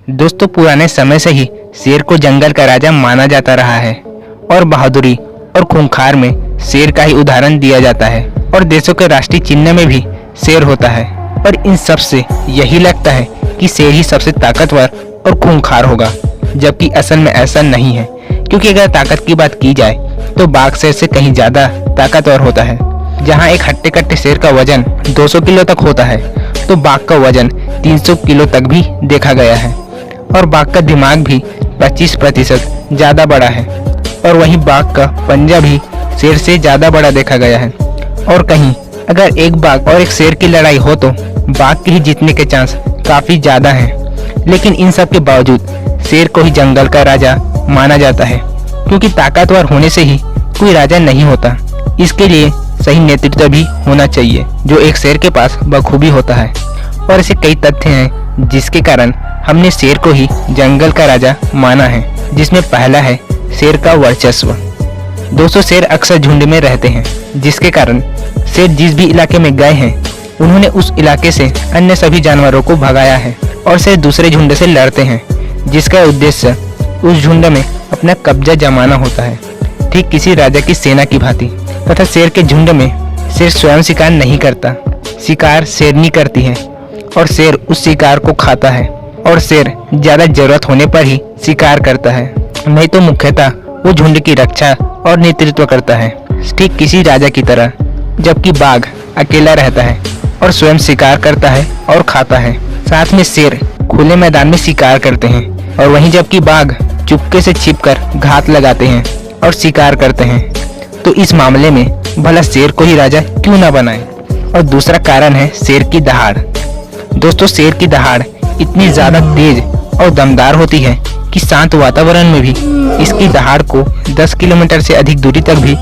दोस्तों पुराने समय से ही शेर को जंगल का राजा माना जाता रहा है और बहादुरी और खूंखार में शेर का ही उदाहरण दिया जाता है और देशों के राष्ट्रीय चिन्ह में भी शेर होता है। और इन सब से यही लगता है कि शेर ही सबसे ताकतवर और खूंखार होगा, जबकि असल में ऐसा नहीं है। क्योंकि अगर ताकत की बात की जाए तो बाघ शेर से कहीं ज़्यादा ताकतवर होता है। जहाँ एक हट्टे कट्टे शेर का वजन 200 किलो तक होता है तो बाघ का वजन 300 किलो तक भी देखा गया है। और बाघ का दिमाग भी 25% ज़्यादा बड़ा है और वहीं बाघ का पंजा भी शेर से ज़्यादा बड़ा देखा गया है। और कहीं अगर एक बाघ और एक शेर की लड़ाई हो तो बाघ के ही जीतने के चांस काफ़ी ज़्यादा हैं। लेकिन इन सब के बावजूद शेर को ही जंगल का राजा माना जाता है, क्योंकि ताकतवर होने से ही कोई राजा नहीं होता। इसके लिए सही नेतृत्व भी होना चाहिए, जो एक शेर के पास बखूबी होता है। और ऐसे कई तथ्य हैं जिसके कारण हमने शेर को ही जंगल का राजा माना है, जिसमें पहला है शेर का वर्चस्व। दोस्तों शेर अक्सर झुंड में रहते हैं, जिसके कारण शेर जिस भी इलाके में गए हैं उन्होंने उस इलाके से अन्य सभी जानवरों को भगाया है। और शेर दूसरे झुंड से लड़ते हैं, जिसका उद्देश्य उस झुंड में अपना कब्जा जमाना होता है, ठीक किसी राजा की सेना की भांति। तथा शेर के झुंड में शेर स्वयं शिकार नहीं करता, शिकार शेरनी करती है और शेर उस शिकार को खाता है। और शेर ज्यादा जरूरत होने पर ही शिकार करता है, नहीं तो मुख्यतः वो झुंड की रक्षा और नेतृत्व करता है, ठीक किसी राजा की तरह। जबकि बाघ अकेला रहता है और स्वयं शिकार करता है और खाता है। साथ में शेर खुले मैदान में शिकार करते हैं और वहीं जबकि बाघ चुपके से छिपकर घात लगाते हैं और शिकार करते हैं। तो इस मामले में भला शेर को ही राजा क्यों ना बनाए। और दूसरा कारण है शेर की दहाड़। दोस्तों शेर की दहाड़ इतनी ज्यादा तेज और दमदार होती है कि शांत वातावरण में भी इसकी दहाड़ को 10 किलोमीटर से अधिक दूरी तक भी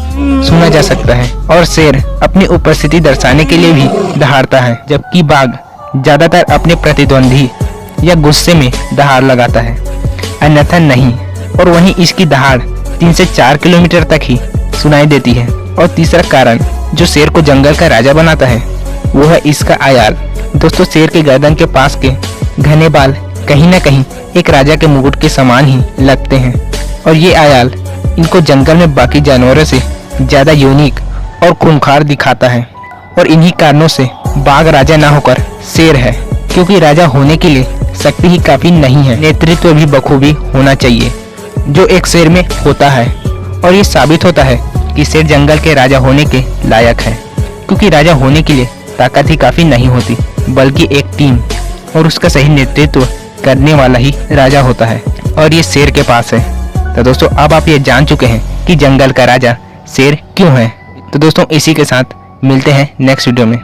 सुना जा सकता है। और शेर अपनी उपस्थिति दर्शाने के लिए भी दहाड़ता है, जबकि बाघ ज्यादातर अपने प्रतिद्वंदी या गुस्से में दहाड़ लगाता है, अन्यथा नहीं। और वहीं इसकी दहाड़ 3 से 4 किलोमीटर तक ही सुनाई देती है। और तीसरा कारण जो शेर को जंगल का राजा बनाता है वो है इसका आयाल। दोस्तों शेर के गर्दन के पास के घने बाल कहीं न कहीं एक राजा के मुकुट के समान ही लगते हैं और ये आयाल इनको जंगल में बाकी जानवरों से ज्यादा यूनिक और खूंखार दिखाता है। और इन्हीं कारणों से बाघ राजा ना होकर शेर है, क्योंकि राजा होने के लिए शक्ति ही काफी नहीं है, नेतृत्व भी बखूबी होना चाहिए, जो एक शेर में होता है। और ये साबित होता है कि शेर जंगल के राजा होने के लायक है, क्योंकि राजा होने के लिए ताकत ही काफी नहीं होती, बल्कि एक टीम और उसका सही नेतृत्व करने वाला ही राजा होता है। और ये शेर के पास है। तो दोस्तों अब आप ये जान चुके हैं कि जंगल का राजा शेर क्यों है। तो दोस्तों इसी के साथ मिलते हैं नेक्स्ट वीडियो में।